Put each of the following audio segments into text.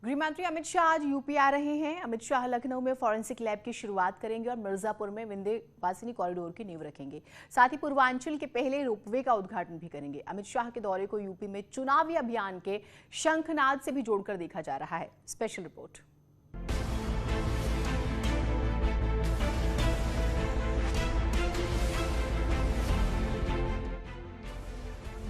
गृह मंत्री अमित शाह आज यूपी आ रहे हैं। अमित शाह लखनऊ में फॉरेंसिक लैब की शुरुआत करेंगे और मिर्जापुर में विंध्यवासिनी कॉरिडोर की नींव रखेंगे। साथ ही पूर्वांचल के पहले रोपवे का उद्घाटन भी करेंगे। अमित शाह के दौरे को यूपी में चुनावी अभियान के शंखनाद से भी जोड़कर देखा जा रहा है। Special report.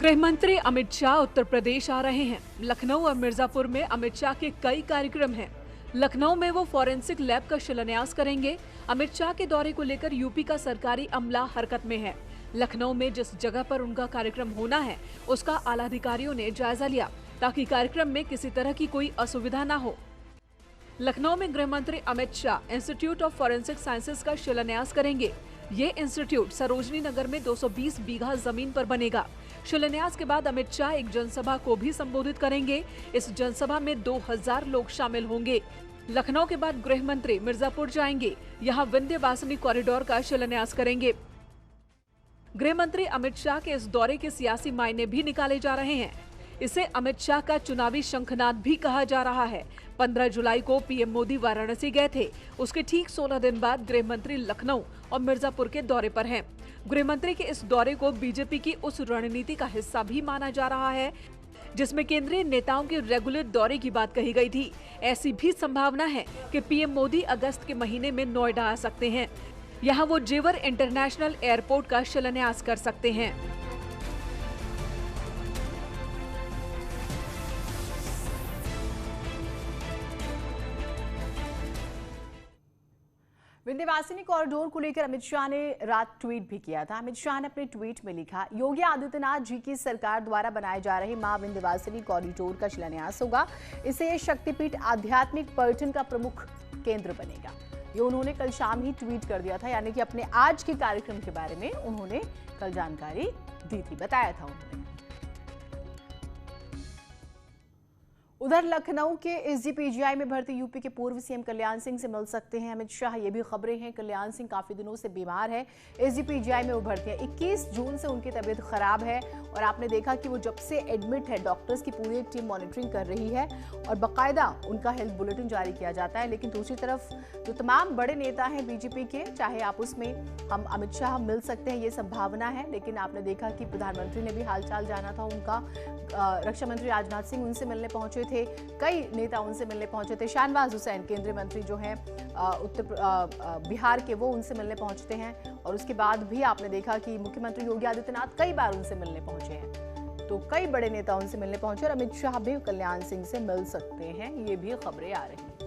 गृह मंत्री अमित शाह उत्तर प्रदेश आ रहे हैं। लखनऊ और मिर्जापुर में अमित शाह के कई कार्यक्रम हैं। लखनऊ में वो फॉरेंसिक लैब का शिलान्यास करेंगे। अमित शाह के दौरे को लेकर यूपी का सरकारी अमला हरकत में है। लखनऊ में जिस जगह पर उनका कार्यक्रम होना है उसका आला अधिकारियों ने जायजा लिया ताकि कार्यक्रम में किसी तरह की कोई असुविधा न हो। लखनऊ में गृह मंत्री Amit Shah institute of forensic sciences का शिलान्यास करेंगे। ये इंस्टीट्यूट सरोजनी नगर में 220 बीघा जमीन पर बनेगा। शिलान्यास के बाद अमित शाह एक जनसभा को भी संबोधित करेंगे। इस जनसभा में 2000 लोग शामिल होंगे। लखनऊ के बाद गृह मंत्री मिर्जापुर जाएंगे। यहाँ विंध्यवासिनी कॉरिडोर का शिलान्यास करेंगे। गृह मंत्री अमित शाह के इस दौरे के सियासी मायने भी निकाले जा रहे हैं। इसे अमित शाह का चुनावी शंखनाद भी कहा जा रहा है। 15 जुलाई को पीएम मोदी वाराणसी गए थे। उसके ठीक 16 दिन बाद गृह मंत्री लखनऊ और मिर्जापुर के दौरे पर हैं। गृह मंत्री के इस दौरे को बीजेपी की उस रणनीति का हिस्सा भी माना जा रहा है जिसमें केंद्रीय नेताओं के रेगुलर दौरे की बात कही गई थी। ऐसी भी संभावना है कि पीएम मोदी अगस्त के महीने में नोएडा आ सकते हैं। यहाँ वो जेवर इंटरनेशनल एयरपोर्ट का शिलान्यास कर सकते हैं। विंध्यवासिनी कॉरिडोर को लेकर अमित शाह ने रात ट्वीट भी किया था। अमित शाह ने अपने ट्वीट में लिखा, योगी आदित्यनाथ जी की सरकार द्वारा बनाए जा रहे मां विंध्यवासिनी कॉरिडोर का शिलान्यास होगा। इससे शक्तिपीठ आध्यात्मिक पर्यटन का प्रमुख केंद्र बनेगा। ये उन्होंने कल शाम ही ट्वीट कर दिया था, यानी कि अपने आज के कार्यक्रम के बारे में उन्होंने कल जानकारी दी थी, बताया था उन्होंने। उधर लखनऊ के एसजीपीजीआई में भर्ती यूपी के पूर्व सीएम कल्याण सिंह से मिल सकते हैं अमित शाह। ये भी खबरें हैं, कल्याण सिंह काफी दिनों से बीमार है। एसजीपीजीआई में वो भर्ती है। 21 जून से उनकी तबीयत खराब है और आपने देखा कि वो जब से एडमिट है डॉक्टर्स की पूरी टीम मॉनिटरिंग कर रही है और बाकायदा उनका हेल्थ बुलेटिन जारी किया जाता है। लेकिन दूसरी तरफ जो तमाम बड़े नेता हैं बीजेपी के, चाहे आप उसमें हम अमित शाह मिल सकते हैं, ये संभावना है। लेकिन आपने देखा कि प्रधानमंत्री ने भी हालचाल जाना था उनका। रक्षा मंत्री राजनाथ सिंह उनसे मिलने पहुंचे थे। कई नेता उनसे मिलने पहुंचे थे। शाहनवाज हुसैन केंद्रीय मंत्री जो हैं बिहार के, वो उनसे मिलने पहुंचते हैं। और उसके बाद भी आपने देखा कि मुख्यमंत्री योगी आदित्यनाथ कई बार उनसे मिलने पहुंचे हैं। तो कई बड़े नेता उनसे मिलने पहुंचे और अमित शाह भी कल्याण सिंह से मिल सकते हैं, ये भी खबरें आ रही हैं।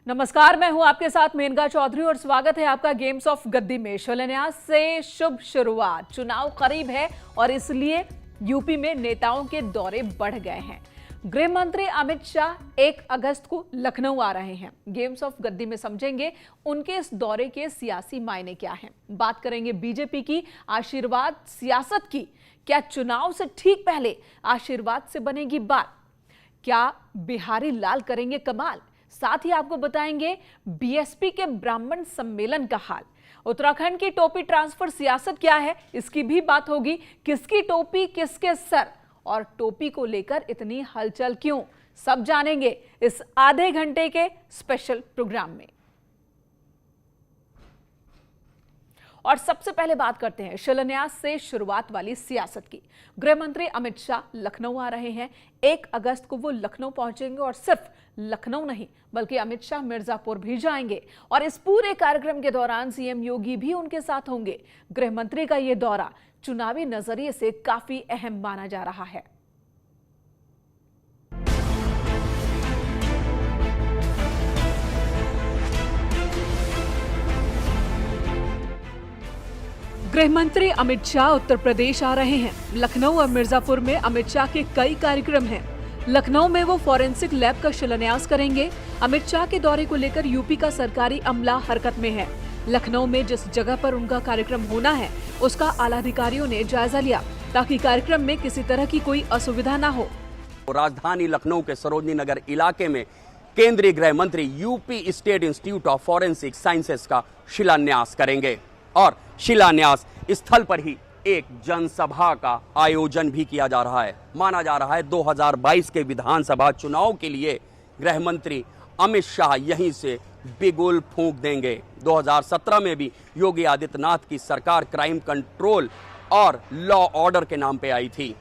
नमस्कार, मैं हूं आपके साथ मेनका चौधरी और स्वागत है आपका गेम्स ऑफ गद्दी में। शिलान्यास से शुभ शुरुआत। चुनाव करीब है और इसलिए यूपी में नेताओं के दौरे बढ़ गए हैं। गृह मंत्री अमित शाह 1 अगस्त को लखनऊ आ रहे हैं। गेम्स ऑफ गद्दी में समझेंगे उनके इस दौरे के सियासी मायने क्या हैं। बात करेंगे बीजेपी की आशीर्वाद सियासत की। क्या चुनाव से ठीक पहले आशीर्वाद से बनेगी बात? क्या बिहारी लाल करेंगे कमाल? साथ ही आपको बताएंगे बीएसपी के ब्राह्मण सम्मेलन का हाल। उत्तराखंड की टोपी ट्रांसफर सियासत क्या है, इसकी भी बात होगी। किसकी टोपी किसके सर और टोपी को लेकर इतनी हलचल क्यों, सब जानेंगे इस आधे घंटे के स्पेशल प्रोग्राम में। और सबसे पहले बात करते हैं शिलान्यास से शुरुआत वाली सियासत की। गृह मंत्री अमित शाह लखनऊ आ रहे हैं। 1 अगस्त को वो लखनऊ पहुंचेंगे और सिर्फ लखनऊ नहीं बल्कि अमित शाह मिर्जापुर भी जाएंगे और इस पूरे कार्यक्रम के दौरान सीएम योगी भी उनके साथ होंगे। गृह मंत्री का ये दौरा चुनावी नजरिए से काफी अहम माना जा रहा है। गृह मंत्री अमित शाह उत्तर प्रदेश आ रहे हैं। लखनऊ और मिर्जापुर में अमित शाह के कई कार्यक्रम हैं। लखनऊ में वो फॉरेंसिक लैब का शिलान्यास करेंगे। अमित शाह के दौरे को लेकर यूपी का सरकारी अमला हरकत में है। लखनऊ में जिस जगह पर उनका कार्यक्रम होना है उसका आला अधिकारियों ने जायजा लिया ताकि कार्यक्रम में किसी तरह की कोई असुविधा न हो। राजधानी लखनऊ के सरोजनी नगर इलाके में केंद्रीय गृह मंत्री UP state institute of forensic sciences का शिलान्यास करेंगे और शिलान्यास स्थल पर ही एक जनसभा का आयोजन भी किया जा रहा है। माना जा रहा है 2022 के विधानसभा चुनाव के लिए गृह मंत्री अमित शाह यहीं से बिगुल फूंक देंगे। 2017 में भी योगी आदित्यनाथ की सरकार क्राइम कंट्रोल और लॉ ऑर्डर के नाम पे आई थी,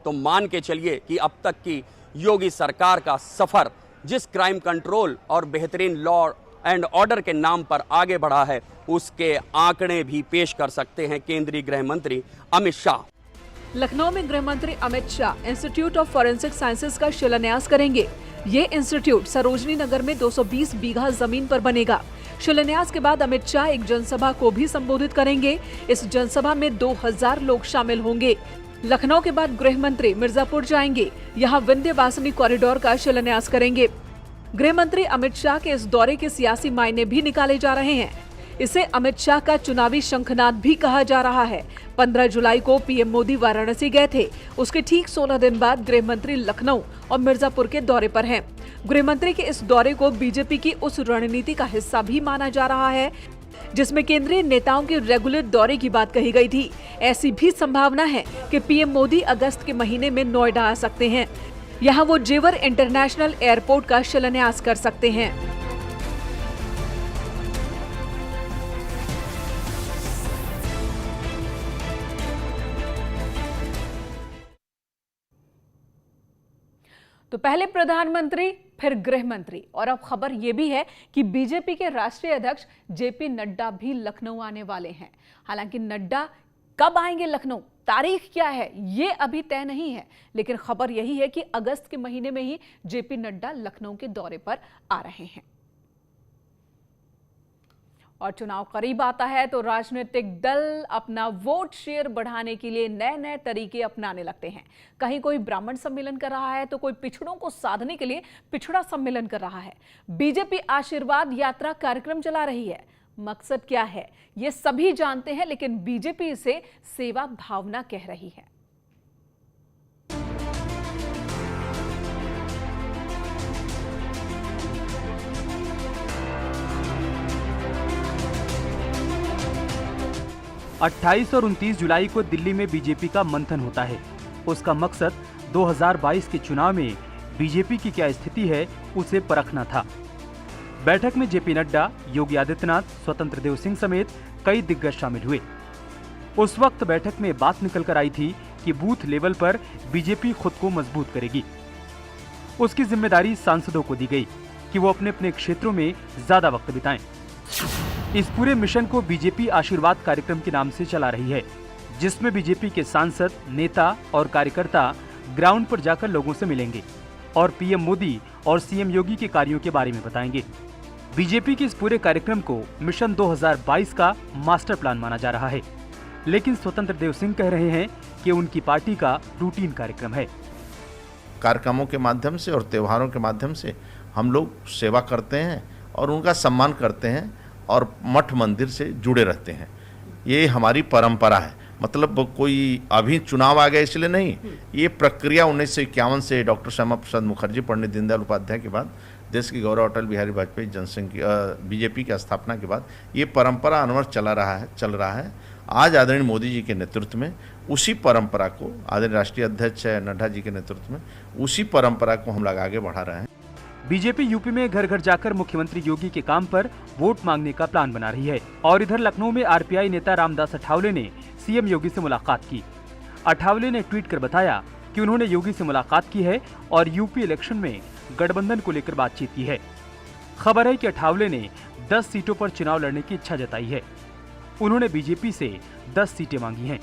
तो मान के चलिए कि अब तक की योगी सरकार का सफर जिस क्राइम कंट्रोल और बेहतरीन लॉ एंड ऑर्डर के नाम पर आगे बढ़ा है उसके आंकड़े भी पेश कर सकते हैं केंद्रीय गृह मंत्री अमित शाह। लखनऊ में गृह मंत्री Amit Shah institute of forensic sciences का शिलान्यास करेंगे। ये इंस्टीट्यूट सरोजनी नगर में 220 बीघा जमीन पर बनेगा। शिलान्यास के बाद अमित शाह एक जनसभा को भी संबोधित करेंगे। इस जनसभा में 2000 लोग शामिल होंगे। लखनऊ के बाद गृह मंत्री मिर्जापुर जाएंगे। यहाँ विंध्यवासिनी कॉरिडोर का शिलान्यास करेंगे। गृह मंत्री अमित शाह के इस दौरे के सियासी मायने भी निकाले जा रहे हैं। इसे अमित शाह का चुनावी शंखनाद भी कहा जा रहा है। 15 जुलाई को पीएम मोदी वाराणसी गए थे। उसके ठीक 16 दिन बाद गृह मंत्री लखनऊ और मिर्जापुर के दौरे पर हैं। गृह मंत्री के इस दौरे को बीजेपी की उस रणनीति का हिस्सा भी माना जा रहा है जिसमें केंद्रीय नेताओं के रेगुलर दौरे की बात कही गई थी। ऐसी भी संभावना है कि पीएम मोदी अगस्त के महीने में नोएडा आ सकते हैं। यहाँ वो जेवर इंटरनेशनल एयरपोर्ट का शिलान्यास कर सकते हैं। तो पहले प्रधानमंत्री फिर गृह मंत्री और अब खबर यह भी है कि बीजेपी के राष्ट्रीय अध्यक्ष जेपी नड्डा भी लखनऊ आने वाले हैं। हालांकि नड्डा कब आएंगे लखनऊ, तारीख क्या है ये अभी तय नहीं है, लेकिन खबर यही है कि अगस्त के महीने में ही जेपी नड्डा लखनऊ के दौरे पर आ रहे हैं। और चुनाव करीब आता है तो राजनीतिक दल अपना वोट शेयर बढ़ाने के लिए नए नए तरीके अपनाने लगते हैं। कहीं कोई ब्राह्मण सम्मेलन कर रहा है तो कोई पिछड़ों को साधने के लिए पिछड़ा सम्मेलन कर रहा है। बीजेपी आशीर्वाद यात्रा कार्यक्रम चला रही है। मकसद क्या है ये सभी जानते हैं, लेकिन बीजेपी इसे सेवा भावना कह रही है। अट्ठाईस और 29 जुलाई को दिल्ली में बीजेपी का मंथन होता है। उसका मकसद 2022 के चुनाव में बीजेपी की क्या स्थिति है उसे परखना था। बैठक में जेपी नड्डा, योगी आदित्यनाथ, स्वतंत्र देव सिंह समेत कई दिग्गज शामिल हुए। उस वक्त बैठक में बात निकल कर आई थी कि बूथ लेवल पर बीजेपी खुद को मजबूत करेगी। उसकी जिम्मेदारी सांसदों को दी गई कि वो अपने अपने क्षेत्रों में ज्यादा वक्त बिताएं। इस पूरे मिशन को बीजेपी आशीर्वाद कार्यक्रम के नाम से चला रही है, जिसमें बीजेपी के सांसद, नेता और कार्यकर्ता ग्राउंड पर जाकर लोगों से मिलेंगे और पीएम मोदी और सीएम योगी के कार्यों के बारे में बताएंगे। बीजेपी के इस पूरे कार्यक्रम को मिशन 2022 का मास्टर प्लान माना जा रहा है, लेकिन स्वतंत्र देव सिंह कह रहे हैं कि उनकी पार्टी का रूटीन कार्यक्रम है। कार्यक्रमों के माध्यम से और त्योहारों के माध्यम से हम लोग सेवा करते हैं और उनका सम्मान करते हैं और मठ मंदिर से जुड़े रहते हैं। ये हमारी परंपरा है। मतलब कोई अभी चुनाव आ गया इसलिए नहीं, ये प्रक्रिया 1951 से डॉक्टर श्यामा प्रसाद मुखर्जी, पंडित दीनदयाल उपाध्याय के बाद, देश की गौरव अटल बिहारी वाजपेयी जनसंघ बीजेपी की स्थापना के बाद ये परंपरा अनवरत चल रहा है। आज आदरणीय मोदी जी के नेतृत्व में उसी परंपरा को, आदरणीय राष्ट्रीय अध्यक्ष नड्डा जी के नेतृत्व में उसी परंपरा को हम लोग आगे बढ़ा रहे हैं। बीजेपी यूपी में घर घर जाकर मुख्यमंत्री योगी के काम पर वोट मांगने का प्लान बना रही है। और इधर लखनऊ में आरपीआई नेता रामदास अठावले ने सीएम योगी से मुलाकात की। अठावले ने ट्वीट कर बताया कि उन्होंने योगी से मुलाकात की है और यूपी इलेक्शन में गठबंधन को लेकर बातचीत की है। खबर है कि अठावले ने 10 सीटों पर चुनाव लड़ने की इच्छा जताई है। उन्होंने बीजेपी से 10 सीटें मांगी हैं।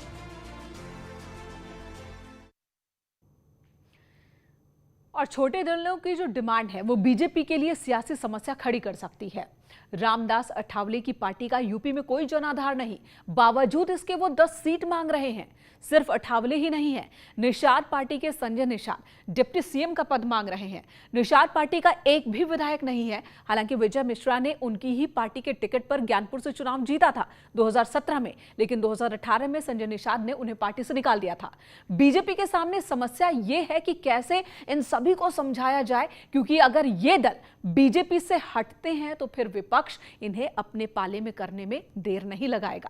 और छोटे दलों की जो डिमांड है वो बीजेपी के लिए सियासी समस्या खड़ी कर सकती है। रामदास अठावले की पार्टी का यूपी में कोई जनाधार नहीं, बावजूद इसके वो 10 सीट मांग रहे हैं। सिर्फ अठावले ही नहीं है, निषाद पार्टी के संजय निषाद डिप्टी सीएम का पद मांग रहे हैं। निषाद पार्टी का एक भी विधायक नहीं है। हालांकि विजय मिश्रा ने उनकी ही पार्टी के टिकट पर ज्ञानपुर से चुनाव जीता था 2017 में, लेकिन 2018 में संजय निषाद ने उन्हें पार्टी से निकाल दिया था। बीजेपी के सामने समस्या ये है कि कैसे इन सभी को समझाया जाए, क्योंकि अगर ये दल बीजेपी से हटते हैं तो फिर विपक्ष इन्हें अपने पाले में करने में देर नहीं लगाएगा।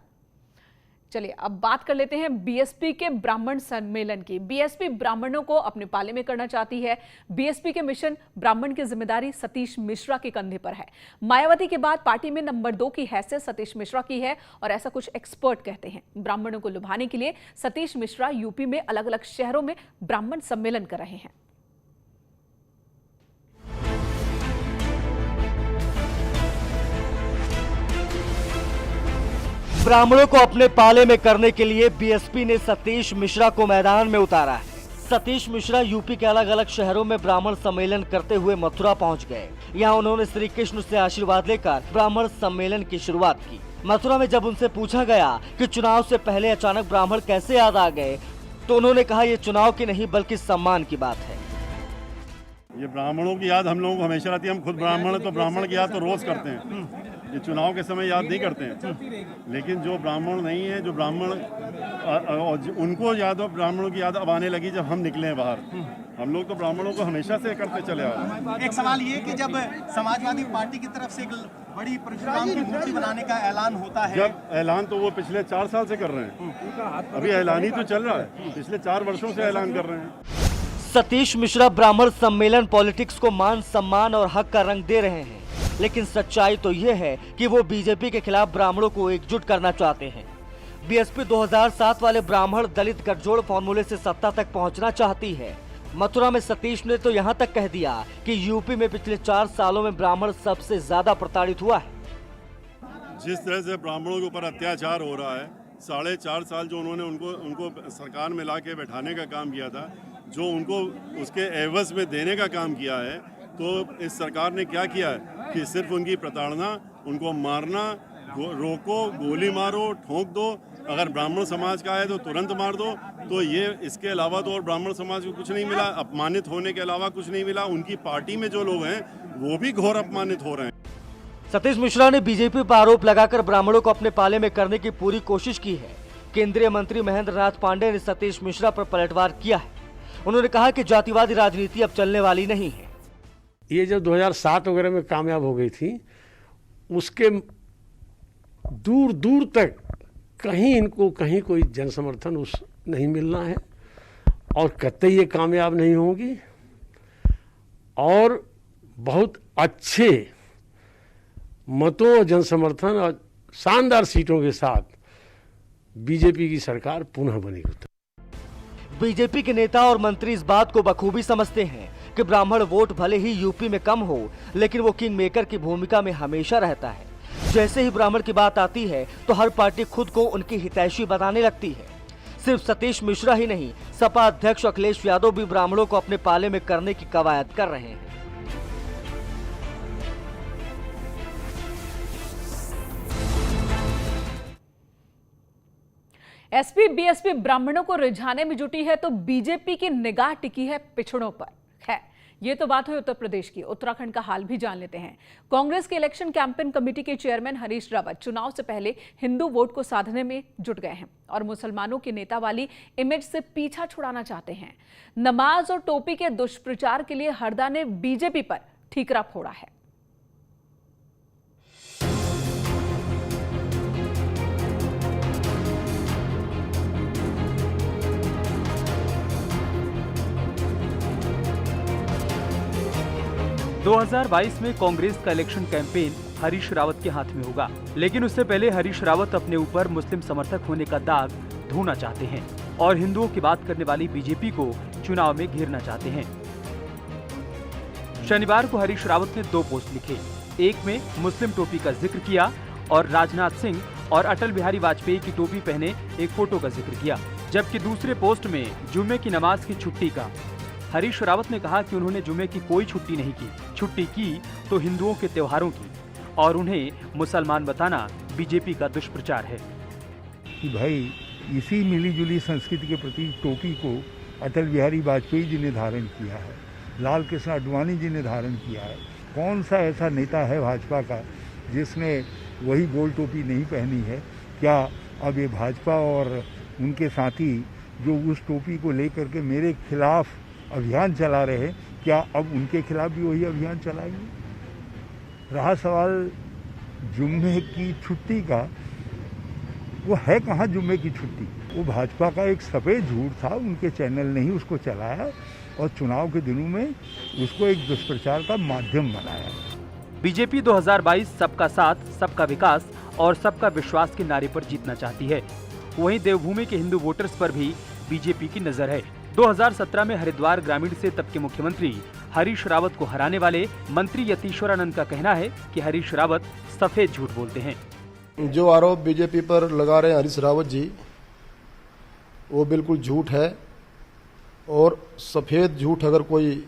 चलिए अब बात कर लेते हैं बीएसपी के ब्राह्मण सम्मेलन की। बीएसपी ब्राह्मणों को अपने पाले में करना चाहती है। बीएसपी के मिशन ब्राह्मण की जिम्मेदारी सतीश मिश्रा के कंधे पर है। मायावती के बाद पार्टी में नंबर 2 की हैसियत सतीश मिश्रा की है और ऐसा कुछ एक्सपर्ट कहते हैं। ब्राह्मणों को लुभाने के लिए सतीश मिश्रा यूपी में अलग अलग शहरों में ब्राह्मण सम्मेलन कर रहे हैं। ब्राह्मणों को अपने पाले में करने के लिए बीएसपी ने सतीश मिश्रा को मैदान में उतारा है। सतीश मिश्रा यूपी के अलग अलग शहरों में ब्राह्मण सम्मेलन करते हुए मथुरा पहुंच गए। यहां उन्होंने श्री कृष्ण से आशीर्वाद लेकर ब्राह्मण सम्मेलन की शुरुआत की। मथुरा में जब उनसे पूछा गया कि चुनाव से पहले अचानक ब्राह्मण कैसे याद आ गए, तो उन्होंने कहा ये चुनाव की नहीं बल्कि सम्मान की बात है। ये ब्राह्मणों की याद हम लोगों को हमेशा रहती है। हम खुद ब्राह्मण हैं तो ब्राह्मण की याद तो रोज करते हैं। ये चुनाव के समय याद नहीं करते हैं। लेकिन जो ब्राह्मण नहीं है, जो ब्राह्मण उनको याद हो, ब्राह्मणों की याद अब आने लगी जब हम निकले हैं बाहर। हम लोग तो ब्राह्मणों को हमेशा से करते चले आए। एक सवाल ये कि जब समाजवादी पार्टी की तरफ से एक बड़ी परशुराम की मूर्ति बनाने का ऐलान होता है, जब ऐलान तो वो पिछले 4 साल से कर रहे हैं। अभी ऐलान ही तो चल रहा है, पिछले 4 वर्षों से ऐलान कर रहे हैं। सतीश मिश्रा ब्राह्मण सम्मेलन पॉलिटिक्स को मान सम्मान और हक का रंग दे रहे हैं, लेकिन सच्चाई तो ये है कि वो बीजेपी के खिलाफ ब्राह्मणों को एकजुट करना चाहते हैं। बीएसपी 2007 वाले ब्राह्मण दलित गठजोड़ फॉर्मूले से सत्ता तक पहुंचना चाहती है। मथुरा में सतीश ने तो यहां तक कह दिया कि यूपी में पिछले 4 सालों में ब्राह्मण सबसे ज्यादा प्रताड़ित हुआ है। जिस तरह से ब्राह्मणों के ऊपर अत्याचार हो रहा है, 4.5 साल जो उन्होंने उनको सरकार में ला के बैठाने का काम किया था, जो उनको उसके एवज में देने का काम किया है, तो इस सरकार ने क्या किया है कि सिर्फ उनकी प्रताड़ना, उनको मारना, रोको, गोली मारो, ठोक दो, अगर ब्राह्मण समाज का है तो तुरंत मार दो। तो ये इसके अलावा तो और ब्राह्मण समाज को कुछ नहीं मिला। अपमानित होने के अलावा कुछ नहीं मिला। उनकी पार्टी में जो लोग हैं वो भी घोर अपमानित हो रहे हैं। सतीश मिश्रा ने बीजेपी पर आरोप लगाकर ब्राह्मणों को अपने पाले में करने की पूरी कोशिश की है। केंद्रीय मंत्री महेंद्र नाथ पांडे ने सतीश मिश्रा पर पलटवार किया है। उन्होंने कहा कि जातिवादी राजनीति अब चलने वाली नहीं है। ये जब 2007 वगैरह में कामयाब हो गई थी, उसके दूर दूर तक कहीं कोई जन समर्थन नहीं मिलना है और कतई ये कामयाब नहीं होगी। और बहुत अच्छे मतों और जन समर्थन और शानदार सीटों के साथ बीजेपी की सरकार पुनः बनेगी। बीजेपी के नेता और मंत्री इस बात को बखूबी समझते हैं कि ब्राह्मण वोट भले ही यूपी में कम हो, लेकिन वो किंग मेकर की भूमिका में हमेशा रहता है। जैसे ही ब्राह्मण की बात आती है तो हर पार्टी खुद को उनकी हितैषी बताने लगती है। सिर्फ सतीश मिश्रा ही नहीं, सपा अध्यक्ष अखिलेश यादव भी ब्राह्मणों को अपने पाले में करने की कवायद कर रहे हैं। एसपी बीएसपी ब्राह्मणों को रिझाने में जुटी है तो बीजेपी की निगाह टिकी है पिछड़ों पर। है ये तो बात हुई उत्तर प्रदेश की। उत्तराखंड का हाल भी जान लेते हैं। कांग्रेस के इलेक्शन कैंपेन कमेटी के चेयरमैन हरीश रावत चुनाव से पहले हिंदू वोट को साधने में जुट गए हैं और मुसलमानों के नेता वाली इमेज से पीछा छुड़ाना चाहते हैं। नमाज और टोपी के दुष्प्रचार के लिए हरदा ने बीजेपी पर ठीकरा फोड़ा है। 2022 में कांग्रेस का इलेक्शन कैंपेन हरीश रावत के हाथ में होगा, लेकिन उससे पहले हरीश रावत अपने ऊपर मुस्लिम समर्थक होने का दाग धोना चाहते हैं और हिंदुओं की बात करने वाली बीजेपी को चुनाव में घेरना चाहते हैं। शनिवार को हरीश रावत ने 2 पोस्ट लिखे। एक में मुस्लिम टोपी का जिक्र किया और राजनाथ सिंह और अटल बिहारी वाजपेयी की टोपी पहने एक फोटो का जिक्र किया, जबकि दूसरे पोस्ट में जुम्मे की नमाज की छुट्टी का। हरीश रावत ने कहा कि उन्होंने जुम्मे की कोई छुट्टी नहीं की, छुट्टी की तो हिंदुओं के त्योहारों की, और उन्हें मुसलमान बताना बीजेपी का दुष्प्रचार है। कि भाई इसी मिलीजुली संस्कृति के प्रति टोपी को अटल बिहारी वाजपेयी जी ने धारण किया है, लाल कृष्ण आडवाणी जी ने धारण किया है। कौन सा ऐसा नेता है भाजपा का जिसने वही गोल टोपी नहीं पहनी है? क्या अब ये भाजपा और उनके साथी जो उस टोपी को लेकर के मेरे खिलाफ अभियान चला रहे हैं, क्या अब उनके खिलाफ भी वही अभियान चलाएंगे? रहा सवाल जुम्मे की छुट्टी का, वो है कहाँ जुम्मे की छुट्टी? वो भाजपा का एक सफ़ेद झूठ था, उनके चैनल ने ही उसको चलाया और चुनाव के दिनों में उसको एक दुष्प्रचार का माध्यम बनाया। बीजेपी 2022 सबका साथ, सबका विकास और सबका विश्वास के नारे पर जीतना चाहती है। वहीं देवभूमि के हिंदू वोटर्स पर भी बीजेपी की नजर है। 2017 में हरिद्वार ग्रामीण से तब के मुख्यमंत्री हरीश रावत को हराने वाले मंत्री यतीश्वरानंद का कहना है कि हरीश रावत सफेद झूठ बोलते हैं। जो आरोप बीजेपी पर लगा रहे हैं हरीश रावत जी, वो बिल्कुल झूठ है। और सफ़ेद झूठ अगर कोई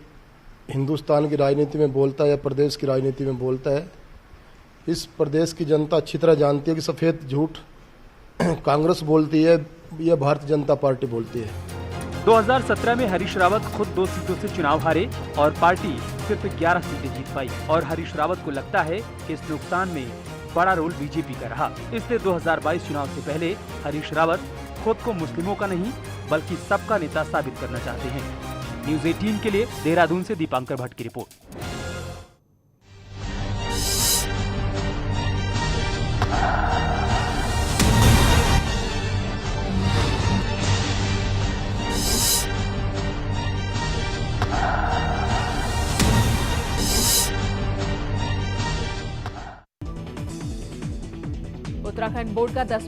हिंदुस्तान की राजनीति में बोलता है या प्रदेश की राजनीति में बोलता है, इस प्रदेश की जनता अच्छी तरह जानती है कि सफ़ेद झूठ कांग्रेस बोलती है या भारतीय जनता पार्टी बोलती है। 2017 में हरीश रावत खुद 2 सीटों से चुनाव हारे और पार्टी सिर्फ 11 सीटें जीत पाई, और हरीश रावत को लगता है कि इस नुकसान में बड़ा रोल बीजेपी का रहा। इसलिए 2022 चुनाव से पहले हरीश रावत खुद को मुस्लिमों का नहीं बल्कि सबका नेता साबित करना चाहते हैं। न्यूज़ 18 के लिए देहरादून से दीपांकर भट्ट की रिपोर्ट। उत्तराखंड बोर्ड का 10